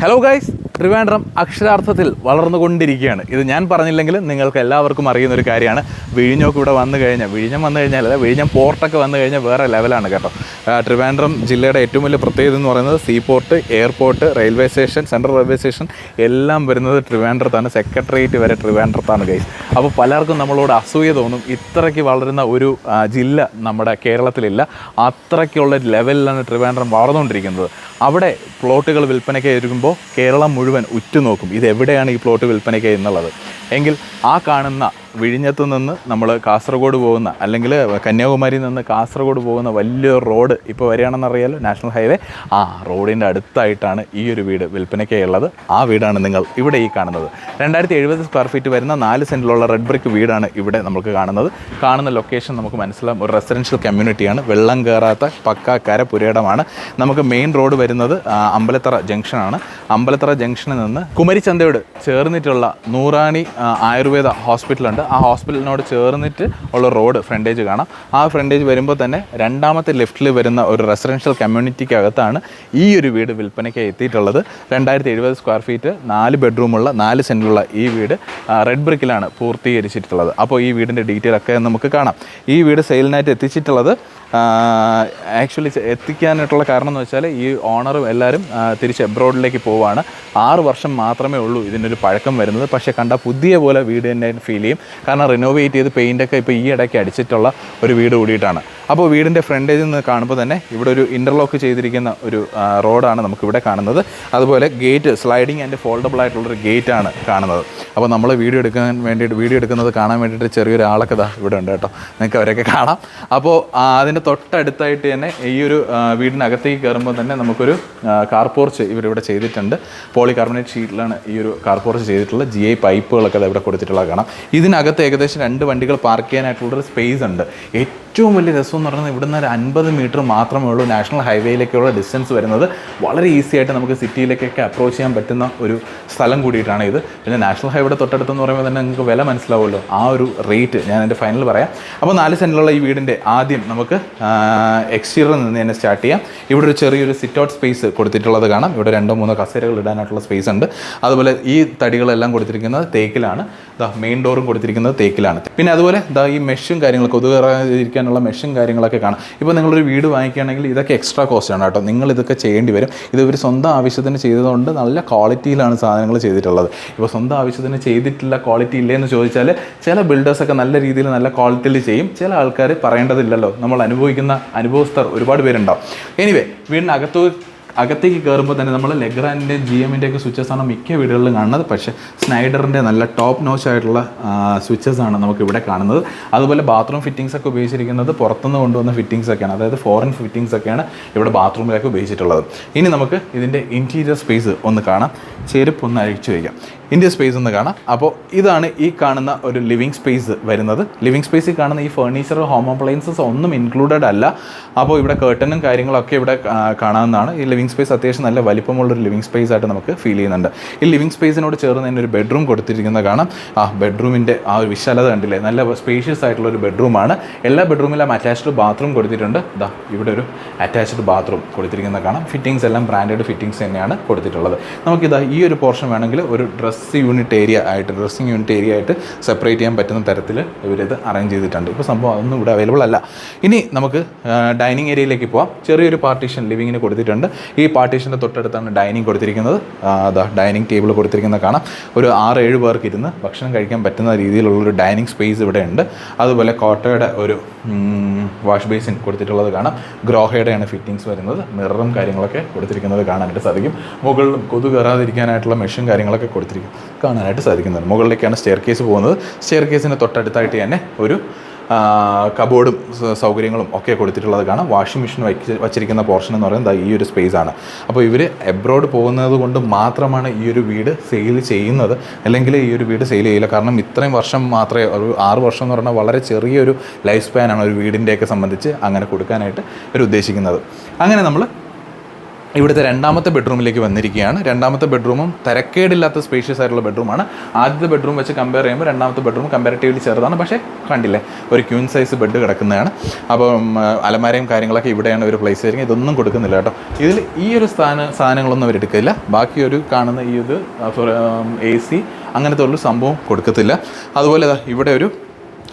Hello guys, Trivandrum അക്ഷരാർത്ഥത്തിൽ വളർന്നുകൊണ്ടിരിക്കുകയാണ്. ഇത് ഞാൻ പറഞ്ഞില്ലെങ്കിൽ നിങ്ങൾക്ക് എല്ലാവർക്കും അറിയുന്ന ഒരു കാര്യമാണ്. വിഴിഞ്ഞമൊക്കെ ഇവിടെ വന്നു കഴിഞ്ഞാൽ, വിഴിഞ്ഞം പോർട്ടൊക്കെ വന്നു കഴിഞ്ഞാൽ വേറെ ലെവലാണ് കേട്ടോ. ട്രിവാൻഡ്രം ജില്ലയുടെ ഏറ്റവും വലിയ പ്രത്യേകത എന്ന് പറയുന്നത് see port, airport, railway station, central railway station എല്ലാം വരുന്നത് ട്രിവാൻഡ്രത്താണ്. സെക്രട്ടേറിയറ്റ് വരെ ട്രിവാൻഡ്രത്താണ് ഗൈസ്. അപ്പോൾ പലർക്കും നമ്മളോട് അസൂയ തോന്നും. ഇത്രയ്ക്ക് വളരുന്ന ഒരു ജില്ല നമ്മുടെ കേരളത്തിലില്ല. അത്രയ്ക്കുള്ള ലെവലിലാണ് ട്രിവാൻഡ്രം വളർന്നുകൊണ്ടിരിക്കുന്നത്. അവിടെ പ്ലോട്ടുകൾ വിൽപ്പനയ്ക്ക് ഒരുക്കുമ്പോൾ കേരളം മുഴുവൻ ഉറ്റുനോക്കും ഇതെവിടെയാണ് ഈ പ്ലോട്ട് വിൽപ്പനയ്ക്ക് എന്നുള്ളത്. എങ്കിൽ ആ കാണുന്ന വിഴിഞ്ഞത്ത് നിന്ന് നമ്മൾ കാസർഗോഡ് പോകുന്ന, അല്ലെങ്കിൽ കന്യാകുമാരിയിൽ നിന്ന് കാസർഗോഡ് പോകുന്ന വലിയൊരു റോഡ് ഇപ്പോൾ വരികയാണെന്നറിയാലോ, നാഷണൽ ഹൈവേ. ആ റോഡിൻ്റെ അടുത്തായിട്ടാണ് ഈ ഒരു വീട് വിൽപ്പനയ്ക്കുള്ളത്. ആ വീടാണ് നിങ്ങൾ ഇവിടെ ഈ കാണുന്നത്. 2070 സ്ക്വയർ ഫീറ്റ് വരുന്ന 4 സെൻറ്റിലുള്ള റെഡ് ബ്രിക്ക് വീടാണ് ഇവിടെ നമുക്ക് കാണുന്നത്. കാണുന്ന ലൊക്കേഷൻ നമുക്ക് മനസ്സിലാവും, ഒരു റെസിഡൻഷ്യൽ കമ്മ്യൂണിറ്റിയാണ്. വെള്ളം കയറാത്ത പക്ക പുരയിടമാണ്. നമുക്ക് മെയിൻ റോഡ് വരുന്നത് അമ്പലത്തറ ജംഗ്ഷനാണ്. അമ്പലത്തറ ജംഗ്ഷനിൽ നിന്ന് കുമരിച്ചന്തയോട് ചേർന്നിട്ടുള്ള നൂറാണി ആയുർവേദ ഹോസ്പിറ്റലുണ്ട്. ആ ഹോസ്പിറ്റലിനോട് ചേർന്നിട്ട് ഉള്ള റോഡ് ഫ്രണ്ടേജ് കാണാം. ആ ഫ്രണ്ടേജ് വരുമ്പോൾ തന്നെ രണ്ടാമത്തെ ലെഫ്റ്റിൽ വരുന്ന ഒരു റെസിഡൻഷ്യൽ കമ്മ്യൂണിറ്റിക്കകത്താണ് ഈ ഒരു വീട് വിൽപ്പനയ്ക്ക് എത്തിയിട്ടുള്ളത്. 2070 സ്ക്വയർ ഫീറ്റ് 4 ബെഡ്റൂമുള്ള 4 സെൻറ്റിലുള്ള ഈ വീട് റെഡ് ബ്രിക്കിലാണ് പൂർത്തീകരിച്ചിട്ടുള്ളത്. അപ്പോൾ ഈ വീടിൻ്റെ ഡീറ്റെയിൽ ഒക്കെ നമുക്ക് കാണാം. ഈ വീട് സെയിലിനായിട്ട് എത്തിച്ചിട്ടുള്ളത് ആക്ച്വലി എത്തിക്കാനായിട്ടുള്ള കാരണം എന്ന് വെച്ചാൽ ഈ ഓണറും എല്ലാവരും തിരിച്ച് എബ്രോഡിലേക്ക് പോവുകയാണ്. 6 വർഷം മാത്രമേ ഉള്ളൂ ഇതിനൊരു പഴക്കം വരുന്നത്. പക്ഷേ കണ്ട പുതിയ പോലെ വീട് തന്നെ ഫീൽ ചെയ്യും. കാരണം റിനോവേറ്റ് ചെയ്ത് പെയിൻ്റൊക്കെ ഇപ്പോൾ ഈ ഇടയ്ക്ക് അടിച്ചിട്ടുള്ള ഒരു വീട് കൂടിയിട്ടാണ്. അപ്പോൾ വീടിൻ്റെ ഫ്രണ്ടേജിൽ നിന്ന് കാണുമ്പോൾ തന്നെ ഇവിടെ ഒരു ഇൻ്റർലോക്ക് ചെയ്തിരിക്കുന്ന ഒരു റോഡാണ് നമുക്കിവിടെ കാണുന്നത്. അതുപോലെ ഗേറ്റ് സ്ലൈഡിങ് ആൻഡ് ഫോൾഡബിൾ ആയിട്ടുള്ളൊരു ഗേറ്റാണ് കാണുന്നത്. അപ്പോൾ നമ്മൾ വീഡിയോ എടുക്കുന്നത് കാണാൻ വേണ്ടിയിട്ട് ചെറിയൊരു ആളൊക്കെ ഇവിടെ ഉണ്ട് കേട്ടോ. നിങ്ങൾക്ക് അവരൊക്കെ കാണാം. അപ്പോൾ അതിൻ്റെ തൊട്ടടുത്തായിട്ട് തന്നെ ഈ ഒരു വീടിനകത്തേക്ക് കയറുമ്പോൾ തന്നെ നമുക്കൊരു കാർ പോർച്ച് ഇവരിവിടെ ചെയ്തിട്ടുണ്ട്. പോളികാർബണേറ്റ് ഷീറ്റിലാണ് ഈ ഒരു കാർ പോർച്ച് ചെയ്തിട്ടുള്ള. GI പൈപ്പുകളൊക്കെ ഇവിടെ കൊടുത്തിട്ടുള്ളത് കാണാം. ഇതിനകത്ത് ഏകദേശം 2 വണ്ടികൾ പാർക്ക് ചെയ്യാനായിട്ടുള്ളൊരു സ്പേസ് ഉണ്ട്. ഏറ്റവും വലിയ രസം എന്ന് പറയുന്നത് ഇവിടുന്ന് ഒരു 50 മീറ്റർ മാത്രമേ ഉള്ളൂ നാഷണൽ ഹൈവേയിലേക്കുള്ള ഡിസ്റ്റൻസ് വരുന്നത്. വളരെ ഈസി ആയിട്ട് നമുക്ക് സിറ്റിയിലേക്കൊക്കെ അപ്രോച്ച് ചെയ്യാൻ പറ്റുന്ന ഒരു സ്ഥലം കൂടിയിട്ടാണ് ഇത്. പിന്നെ നാഷണൽ ഹൈവേയുടെ തൊട്ടടുത്തെന്ന് പറയുമ്പോൾ തന്നെ നിങ്ങൾക്ക് വില മനസ്സിലാവുമല്ലോ. ആ ഒരു റേറ്റ് ഞാൻ എൻ്റെ ഫൈനൽ പറയാം. അപ്പോൾ 4 സെൻറ്റിലുള്ള ഈ വീടിൻ്റെ ആദ്യം നമുക്ക് എക്സ്റ്റീരിയറിൽ നിന്ന് തന്നെ സ്റ്റാർട്ട് ചെയ്യാം. ഇവിടെ ഒരു ചെറിയൊരു സിറ്റ് ഔട്ട് സ്പേസ് കൊടുത്തിട്ടുള്ളത് കാണാം. ഇവിടെ 2-3 കസേരകൾ ഇടാനായിട്ടുള്ള സ്പേസ് ഉണ്ട്. അതുപോലെ ഈ തടികളെല്ലാം കൊടുത്തിരിക്കുന്നത് തേക്കിലാണ്. മെയിൻ ഡോറും കൊടുത്തിരിക്കുന്നത് തേക്കിലാണ്. പിന്നെ അതുപോലെ ഈ മെഷും കാര്യങ്ങളൊക്കെ കൊതുകേറാതിരിക്കാനുള്ള മെഷും കാര്യങ്ങളൊക്കെ കാണാം. ഇപ്പോൾ നിങ്ങളൊരു വീട് വാങ്ങിക്കുകയാണെങ്കിൽ ഇതൊക്കെ എക്സ്ട്രാ കോസ്റ്റാണ് കേട്ടോ. നിങ്ങളിതൊക്കെ ചെയ്യേണ്ടി വരും. ഇത് ഇവർ സ്വന്തം ആവശ്യത്തിന് ചെയ്തതുകൊണ്ട് നല്ല ക്വാളിറ്റിയിലാണ് സാധനങ്ങൾ ചെയ്തിട്ടുള്ളത്. ഇപ്പോൾ സ്വന്തം ആവശ്യത്തിന് ചെയ്തിട്ടില്ല, ക്വാളിറ്റി ഇല്ലയെന്ന് ചോദിച്ചാൽ ചില ബിൽഡേഴ്സൊക്കെ നല്ല രീതിയിൽ നല്ല ക്വാളിറ്റിയിൽ ചെയ്യും. ചില ആൾക്കാർ പറയേണ്ടതില്ലല്ലോ, നമ്മൾ അനുഭവിക്കുന്ന അനുഭവസ്ഥർ ഒരുപാട് പേരുണ്ടാവും. എനിവേ, അകത്തേക്ക് കയറുമ്പോൾ തന്നെ നമ്മൾ ലെഗ്രാൻഡിൻ്റെയും GM-ൻ്റെയൊക്കെ സ്വിച്ചസാണ് മിക്ക വീടുകളിലും കാണുന്നത്. പക്ഷേ സ്നൈഡറിൻ്റെ നല്ല ടോപ്പ് നോച്ച് ആയിട്ടുള്ള സ്വിച്ചസാണ് നമുക്കിവിടെ കാണുന്നത്. അതുപോലെ ബാത്റൂം ഫിറ്റിങ്സ് ഒക്കെ ഉപയോഗിച്ചിരിക്കുന്നത് പുറത്തുനിന്ന് കൊണ്ടുവന്ന ഫിറ്റിങ്സ് ഒക്കെയാണ്. അതായത് ഫോറിൻ ഫിറ്റിങ്സ് ഒക്കെയാണ് ഇവിടെ ബാത്റൂമിലേക്ക് ഉപയോഗിച്ചിട്ടുള്ളത്. ഇനി നമുക്ക് ഇതിൻ്റെ ഇൻറ്റീരിയർ സ്പേസ് ഒന്ന് കാണാം. ചെരുപ്പ് ഒന്ന് അഴിച്ചു വയ്ക്കാം. ഇൻറ്റീരിയർ സ്പേസ് ഒന്ന് കാണാം. അപ്പോൾ ഇതാണ് ഈ കാണുന്ന ഒരു ലിവിങ് സ്പേസ് വരുന്നത്. ലിവിങ് സ്പേസിൽ കാണുന്ന ഈ ഫർണിച്ചർ, ഹോം അപ്ലയൻസസ് ഒന്നും ഇൻക്ലൂഡഡ് അല്ല. അപ്പോൾ ഇവിടെ കേർട്ടനും കാര്യങ്ങളൊക്കെ ഇവിടെ കാണാവുന്നതാണ്. ഈ ലിവിങ് സ്പേസ് അത്യാവശ്യം നല്ല വലിപ്പമുള്ളൊരു ലിവിങ് സ്പേസ് ആയിട്ട് നമുക്ക് ഫീൽ ചെയ്യുന്നുണ്ട്. ഈ ലിവിങ് സ്പേസിനോട് ചേർന്ന് തന്നെ ഒരു ബെഡ്റൂം കൊടുത്തിരിക്കുന്നത് കാണാം. ആ ബെഡ്റൂമിൻ്റെ ആ ഒരു വിശാലത കണ്ടില്ലേ, നല്ല സ്പേഷ്യസ് ആയിട്ടുള്ളൊരു ബെഡ്റൂമാണ്. എല്ലാ ബെഡ്റൂമിലും അറ്റാച്ച്ഡ് ബാത്റൂം കൊടുത്തിട്ടുണ്ട്. ഇവിടെ ഒരു അറ്റാച്ച്ഡ് ബാത്റൂം കൊടുത്തിരിക്കുന്നത് കാണാം. ഫിറ്റിങ്സ് എല്ലാം ബ്രാൻഡഡ് ഫിറ്റിങ്സ് തന്നെയാണ് കൊടുത്തിട്ടുള്ളത്. നമുക്കിതാ ഈ ഒരു പോർഷൻ വേണമെങ്കിൽ ഒരു ഡ്രസ്സിംഗ് യൂണിറ്റ് ഏരിയ ആയിട്ട് സെപ്പറേറ്റ് ചെയ്യാൻ പറ്റുന്ന തരത്തിൽ ഇവരിത് അറേഞ്ച് ചെയ്തിട്ടുണ്ട്. ഇപ്പോൾ സംഭവം അതൊന്നും ഇവിടെ അവൈലബിൾ അല്ല. ഇനി നമുക്ക് ഡൈനിങ് ഏരിയയിലേക്ക് പോവാം. ചെറിയൊരു പാർട്ടീഷൻ ലിവിങ്ങിന് കൊടുത്തിട്ടുണ്ട്. ഈ പാർട്ടീഷൻ്റെ തൊട്ടടുത്താണ് ഡൈനിങ് കൊടുത്തിരിക്കുന്നത്. ഡൈനിങ് ടേബിൾ കൊടുത്തിരിക്കുന്നത് കാണാം. ഒരു 6-7 പേർക്ക് ഇരുന്ന് ഭക്ഷണം കഴിക്കാൻ പറ്റുന്ന രീതിയിലുള്ളൊരു ഡൈനിങ് സ്പേസ് ഇവിടെ ഉണ്ട്. അതുപോലെ കോട്ടയുടെ ഒരു വാഷ് ബേസിൻ കൊടുത്തിട്ടുള്ളത് കാണാം. ഗ്രോഹയുടെയാണ് ഫിറ്റിങ്സ് വരുന്നത്. മിററും കാര്യങ്ങളൊക്കെ കൊടുത്തിരിക്കുന്നത് കാണാനായിട്ട് സാധിക്കും. മുകളിലും കൊതു കയറാതിരിക്കാനായിട്ടുള്ള മെഷും കാര്യങ്ങളൊക്കെ കാണാനായിട്ട് സാധിക്കുന്നുണ്ട്. മുകളിലേക്കാണ് സ്റ്റെയർ കേസ് പോകുന്നത്. സ്റ്റെയർ കേസിന് തൊട്ടടുത്തായിട്ട് തന്നെ ഒരു കബോർഡും സൗകര്യങ്ങളും ഒക്കെ കൊടുത്തിട്ടുള്ളത് കാണാം. വാഷിംഗ് മെഷീൻ വച്ചിരിക്കുന്ന പോർഷൻ എന്ന് പറയുന്നത് ഈ ഒരു സ്പേസ് ആണ്. അപ്പോൾ ഇവർ എബ്രോഡ് പോകുന്നത് കൊണ്ട് മാത്രമാണ് ഈ ഒരു വീട് സെയിൽ ചെയ്യുന്നത്. അല്ലെങ്കിൽ ഈ ഒരു വീട് സെയിൽ ചെയ്യില്ല. കാരണം ഇത്രയും വർഷം മാത്രമേ, ഒരു 6 വർഷം എന്ന് പറഞ്ഞാൽ വളരെ ചെറിയൊരു ലൈഫ് സ്പാനാണ് ഒരു വീടിൻ്റെയൊക്കെ സംബന്ധിച്ച് അങ്ങനെ കൊടുക്കാനായിട്ട് ഇവർ ഉദ്ദേശിക്കുന്നത്. അങ്ങനെ നമ്മൾ ഇവിടുത്തെ രണ്ടാമത്തെ ബെഡ്റൂമിലേക്ക് വന്നിരിക്കുകയാണ്. രണ്ടാമത്തെ ബെഡ്റൂമും തരക്കേടില്ലാത്ത സ്പേഷ്യസ് ആയിട്ടുള്ള ബെഡ്റൂമാണ്. ആദ്യത്തെ ബെഡ്റൂം വെച്ച് കമ്പയർ ചെയ്യുമ്പോൾ രണ്ടാമത്തെ ബെഡ്റൂം കമ്പാരിറ്റീവ്ലി ചെറുതാണ്, പക്ഷേ കണ്ടില്ലേ ഒരു ക്യൂൻ സൈസ് ബെഡ് കിടക്കുന്നതാണ്. അപ്പം അലമാരയും കാര്യങ്ങളൊക്കെ ഇവിടെയാണ് ഒരു പ്ലേസ് ചെയ്യുന്നത്. ഇതൊന്നും കൊടുക്കുന്നില്ല കേട്ടോ. ഇതിൽ ഈ ഒരു സാധനങ്ങളൊന്നും അവർ എടുക്കില്ല. ബാക്കി ഒരു കാണുന്ന ഈ ഇത് AC അങ്ങനത്തെ ഒരു സംഭവം കൊടുക്കത്തില്ല. അതുപോലെ ഇവിടെ ഒരു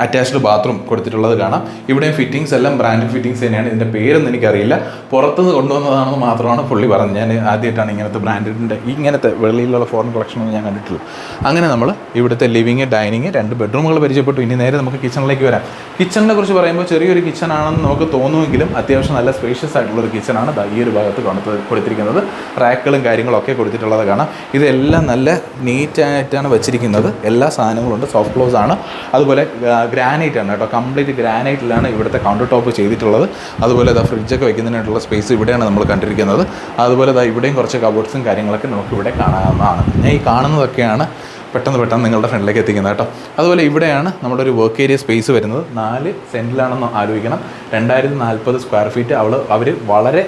അറ്റാച്ച്ഡ് ബാത്റൂം കൊടുത്തിട്ടുള്ളത് കാണാം. ഇവിടെയും ഫിറ്റിങ്സ് എല്ലാം ബ്രാൻഡഡ് ഫിറ്റിങ്സ് തന്നെയാണ്. ഇതിൻ്റെ പേരൊന്നും എനിക്കറിയില്ല, പുറത്തുനിന്ന് കൊണ്ടുവന്നതാണെന്ന് മാത്രമാണ് പുള്ളി പറഞ്ഞത്. ഞാൻ ആദ്യമായിട്ടാണ് ഇങ്ങനത്തെ ബ്രാൻഡഡിൻ്റെ ഇങ്ങനത്തെ വെളിയിലുള്ള ഫോറിൻ കളക്ഷനൊന്നും ഞാൻ കണ്ടിട്ടില്ല. അങ്ങനെ നമ്മൾ ഇവിടുത്തെ ലിവിങ്, ഡൈനിങ്, 2 ബെഡ്റൂമുകൾ പരിചയപ്പെട്ടു. ഇനി നേരെ നമുക്ക് കിച്ചണിലേക്ക് വരാം. കിച്ചണിനെ കുറിച്ച് പറയുമ്പോൾ ചെറിയൊരു കിച്ചൺ ആണെന്ന് നമുക്ക് തോന്നുമെങ്കിലും അത്യാവശ്യം നല്ല സ്പേഷ്യസ് ആയിട്ടുള്ളൊരു കിച്ചണാണ് ഈ ഒരു ഭാഗത്ത് കൊടുത്തിരിക്കുന്നത്. റാക്കുകളും കാര്യങ്ങളൊക്കെ കൊടുത്തിട്ടുള്ളത് കാണാം. ഇതെല്ലാം നല്ല നീറ്റായിട്ടാണ് വെച്ചിരിക്കുന്നത്. എല്ലാ സാധനങ്ങളും ഉണ്ട്. സോഫ്റ്റ് ക്ലോസ് ആണ്. അതുപോലെ ഗ്രാനൈറ്റ് ആണ് കേട്ടോ. കംപ്ലീറ്റ് ഗ്രാനൈറ്റിലാണ് ഇവിടുത്തെ കൗണ്ടർ ടോപ്പ് ചെയ്തിട്ടുള്ളത്. അതുപോലെ ഫ്രിഡ്ജൊക്കെ വയ്ക്കുന്നതിനായിട്ടുള്ള സ്പേസ് ഇവിടെയാണ് നമ്മൾ കണ്ടിരിക്കുന്നത്. അതുപോലെ ഇവിടെയും കുറച്ച് കബോർഡ്സും കാര്യങ്ങളൊക്കെ നമുക്കിവിടെ കാണാവുന്നതാണ്. ഞാൻ ഈ കാണുന്നതൊക്കെയാണ് പെട്ടെന്ന് നിങ്ങളുടെ ഫ്രണ്ടിലേക്ക് എത്തിക്കുന്നത് കേട്ടോ. അതുപോലെ ഇവിടെയാണ് നമ്മുടെ ഒരു വർക്ക് ഏരിയ സ്പേസ് വരുന്നത്. 4 സെൻറ്റിലാണെന്ന് ആലോചിക്കണം. 2040 സ്ക്വയർ ഫീറ്റ് അവർ വളരെ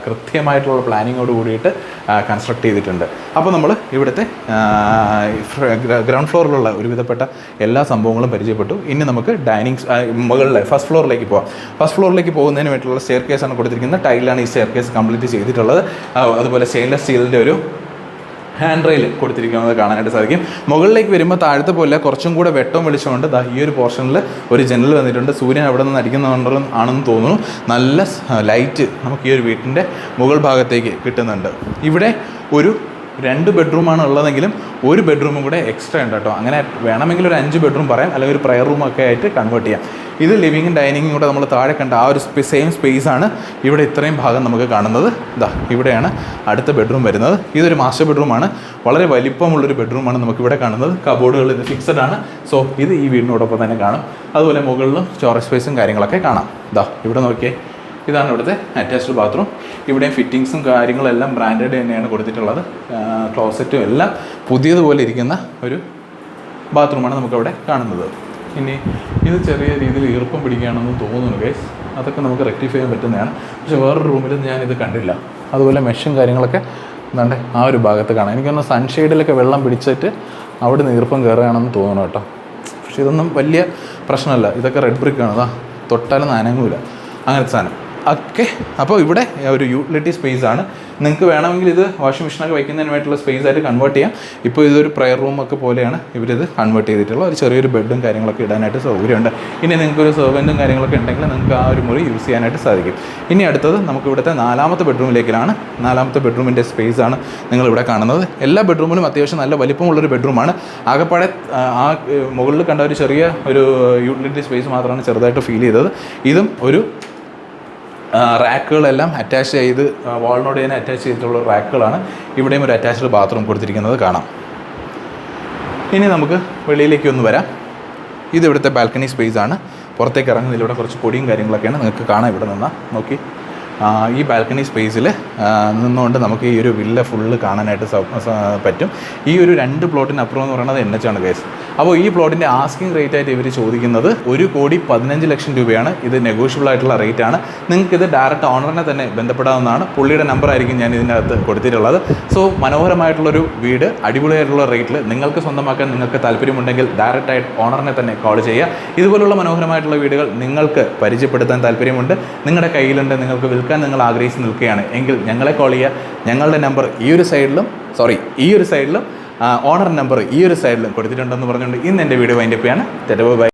കൃത്യമായിട്ടുള്ള പ്ലാനിങ്ങോട് കൂടിയിട്ട് കൺസ്ട്രക്ട് ചെയ്തിട്ടുണ്ട്. അപ്പോൾ നമ്മൾ ഇവിടുത്തെ ഗ്രൗണ്ട് ഫ്ലോറിലുള്ള ഒരുവിധപ്പെട്ട എല്ലാ സംഭവങ്ങളും പരിചയപ്പെട്ടു. ഇനി നമുക്ക് മുകളിലെ ഫസ്റ്റ് ഫ്ലോറിലേക്ക് പോകാം. ഫസ്റ്റ് ഫ്ലോറിലേക്ക് പോകുന്നതിന് വേണ്ടിയിട്ടുള്ള സ്റ്റെയർ കേസാണ് കൊടുത്തിരിക്കുന്നത്. ടൈലാണ് ഈ സ്റ്റെയർ കേസ് കംപ്ലീറ്റ് ചെയ്തിട്ടുള്ളത്. അതുപോലെ സ്റ്റെയിൻലെസ് സ്റ്റീലിൻ്റെ ഒരു ഹാൻഡ് റെയിൽ കൊടുത്തിരിക്കുന്നത് കാണാനായിട്ട് സാധിക്കും. മുകളിലേക്ക് വരുമ്പോൾ താഴത്തെ പോലെ കുറച്ചും കൂടെ വെട്ടവും വെളിച്ചമുണ്ട്. ഈ ഒരു പോർഷനിൽ ഒരു ജനൽ വന്നിട്ടുണ്ട്. സൂര്യൻ അവിടെ നിന്ന് അടിക്കുന്നുണ്ടെന്ന് തോന്നുന്നു. നല്ല ലൈറ്റ് നമുക്ക് ഈ ഒരു വീട്ടിൻ്റെ മുകൾ ഭാഗത്തേക്ക് കിട്ടുന്നുണ്ട്. ഇവിടെ ഒരു 2 ബെഡ്റൂമാണ് ഉള്ളതെങ്കിലും ഒരു ബെഡ്റൂമും കൂടെ എക്സ്ട്രാ ഉണ്ട് കേട്ടോ. അങ്ങനെ വേണമെങ്കിൽ ഒരു 5 ബെഡ്റൂം പറയാം, അല്ലെങ്കിൽ ഒരു പ്രയർ റൂമൊക്കെ ആയിട്ട് കൺവേർട്ട് ചെയ്യാം. ഇത് ലിവിങ്ങും ഡൈനിങ്ങും കൂടെ നമ്മൾ താഴെ കണ്ട ആ ഒരു സെയിം സ്പേസാണ് ഇവിടെ ഇത്രയും ഭാഗം നമുക്ക് കാണുന്നത്. ഇവിടെയാണ് അടുത്ത ബെഡ്റൂം വരുന്നത്. ഇതൊരു മാസ്റ്റർ ബെഡ്റൂമാണ്. വളരെ വലിപ്പമുള്ളൊരു ബെഡ്റൂമാണ് നമുക്കിവിടെ കാണുന്നത്. കബോർഡുകൾ ഇത് ഫിക്സഡ് ആണ്. സോ ഇത് ഈ വീടിനോടൊപ്പം തന്നെ കാണും. അതുപോലെ മുകളിലും സ്റ്റോറേജ് സ്പേസും കാര്യങ്ങളൊക്കെ കാണാം. ഇവിടെ നോക്കിയേ, ഇതാണ് ഇവിടുത്തെ അറ്റാച്ച്ഡ് ബാത്റൂം. ഇവിടെയും ഫിറ്റിങ്സും കാര്യങ്ങളെല്ലാം ബ്രാൻഡഡ് തന്നെയാണ് കൊടുത്തിട്ടുള്ളത്. ക്ലോസറ്റും എല്ലാം പുതിയതുപോലെ ഇരിക്കുന്ന ഒരു ബാത്റൂമാണ് നമുക്കവിടെ കാണുന്നത്. ഇനി ഇത് ചെറിയ രീതിയിൽ ഈർപ്പം പിടിക്കുകയാണെന്ന് തോന്നുന്നു ഗൈസ്. അതൊക്കെ നമുക്ക് റെക്ടിഫൈ ചെയ്യാൻ പറ്റുന്നതാണ്. പക്ഷേ വേറൊരു റൂമിൽ ഞാനിത് കണ്ടില്ല. അതുപോലെ മെഷും കാര്യങ്ങളൊക്കെ എന്താണ്ട് ആ ഒരു ഭാഗത്ത് കാണാം. എനിക്കൊന്ന് സൺഷെയ്ഡിലൊക്കെ വെള്ളം പിടിച്ചിട്ട് അവിടെ നിന്ന് ഈർപ്പം കയറുകയാണെന്ന് തോന്നുന്നു കേട്ടോ. പക്ഷേ ഇതൊന്നും വലിയ പ്രശ്നമല്ല. ഇതൊക്കെ റെഡ് ബ്രിക്കാണ്. തൊട്ടാലും അനങ്ങൂല അങ്ങനത്തെ സാധനം ഒക്കെ. അപ്പോൾ ഇവിടെ ഒരു യൂട്ടിലിറ്റി സ്പേസ് ആണ്. നിങ്ങൾക്ക് വേണമെങ്കിൽ ഇത് വാഷിംഗ് മെഷീനൊക്കെ വയ്ക്കുന്നതിനായിട്ടുള്ള സ്പേസ് ആയിട്ട് കൺവേർട്ട് ചെയ്യാം. ഇപ്പോൾ ഇതൊരു പ്രയർ റൂമൊക്കെ പോലെയാണ് ഇവരിത് കൺവേർട്ട് ചെയ്തിട്ടുള്ള. ഒരു ചെറിയൊരു ബെഡും കാര്യങ്ങളൊക്കെ ഇടാനായിട്ട് സൗകര്യമുണ്ട്. ഇനി നിങ്ങൾക്കൊരു സെർവൻറ്റും കാര്യങ്ങളൊക്കെ ഉണ്ടെങ്കിൽ നിങ്ങൾക്ക് ആ ഒരു മുറി യൂസ് ചെയ്യാനായിട്ട് സാധിക്കും. ഇനി അടുത്തത് നമുക്ക് ഇവിടുത്തെ 4ാമത്തെ ബെഡ്റൂമിലേക്കാണ്. 4ാമത്തെ ബെഡ്റൂമിൻ്റെ സ്പേസാണ് നിങ്ങളിവിടെ കാണുന്നത്. എല്ലാ ബെഡ്റൂമിലും അത്യാവശ്യം നല്ല വലിപ്പമുള്ളൊരു ബെഡ്റൂമാണ്. ആകെപ്പാടെ ആ മുകളിൽ കണ്ട ഒരു ചെറിയ ഒരു യൂട്ടിലിറ്റി സ്പേസ് മാത്രമാണ് ചെറുതായിട്ട് ഫീൽ ചെയ്തത്. ഇതും ഒരു റാക്കുകളെല്ലാം അറ്റാച്ച് ചെയ്ത് വാളിനോട് തന്നെ അറ്റാച്ച് ചെയ്തിട്ടുള്ള റാക്കുകളാണ്. ഇവിടെയും ഒരു അറ്റാച്ച്ഡ് ബാത്റൂം കൊടുത്തിരിക്കുന്നത് കാണാം. ഇനി നമുക്ക് വെളിയിലേക്ക് ഒന്ന് വരാം. ഇത് ഇവിടുത്തെ ബാൽക്കണി സ്പേസാണ്. പുറത്തേക്ക് ഇറങ്ങുന്നതിലൂടെ കുറച്ച് പൊടിയും കാര്യങ്ങളൊക്കെയാണ് നിങ്ങൾക്ക് കാണാം. ഇവിടെ നിന്നാൽ നോക്കി ഈ ബാൽക്കണി സ്പേസിൽ നിന്നുകൊണ്ട് നമുക്ക് ഈ ഒരു വില്ല ഫുള്ള് കാണാനായിട്ട് പറ്റും. ഈ ഒരു 2 പ്ലോട്ടിനപ്പുറം എന്ന് പറയുന്നത് NH ആണ് ഗൈസ്. അപ്പോൾ ഈ പ്ലോട്ടിൻ്റെ ആസ്കിംഗ് റേറ്റ് ആയിട്ട് ഇവർ ചോദിക്കുന്നത് 1,15,00,000 രൂപയാണ്. ഇത് നെഗോഷ്യബിൾ ആയിട്ടുള്ള റേറ്റ് ആണ്. നിങ്ങൾക്കിത് ഡയറക്റ്റ് ഓണറിനെ തന്നെ ബന്ധപ്പെടാവുന്നതാണ്. പുള്ളിയുടെ നമ്പറായിരിക്കും ഞാൻ ഇതിനകത്ത് കൊടുത്തിട്ടുള്ളത്. സോ മനോഹരമായിട്ടുള്ളൊരു വീട് അടിപൊളിയായിട്ടുള്ള റേറ്റിൽ നിങ്ങൾക്ക് സ്വന്തമാക്കാൻ നിങ്ങൾക്ക് താല്പര്യമുണ്ടെങ്കിൽ ഡയറക്റ്റായിട്ട് ഓണറിനെ തന്നെ കോൾ ചെയ്യുക. ഇതുപോലുള്ള മനോഹരമായിട്ടുള്ള വീടുകൾ നിങ്ങൾക്ക് പരിചയപ്പെടുത്താൻ താല്പര്യമുണ്ട്, നിങ്ങളുടെ കയ്യിലുണ്ട്, നിങ്ങൾക്ക് വിൽക്കാൻ നിങ്ങൾ ആഗ്രഹിച്ച് നിൽക്കുകയാണ് എങ്കിൽ ഞങ്ങളെ കോൾ ചെയ്യുക. ഞങ്ങളുടെ നമ്പർ ഈ ഒരു സൈഡിലും ഓണർ നമ്പർ ഈ ഒരു സൈഡിലും കൊടുത്തിട്ടുണ്ടെന്ന് പറഞ്ഞുകൊണ്ട് ഇന്ന് എൻ്റെ വീഡിയോ വൈൻഡപ്പ് ചെയ്യാണ്. ബൈ.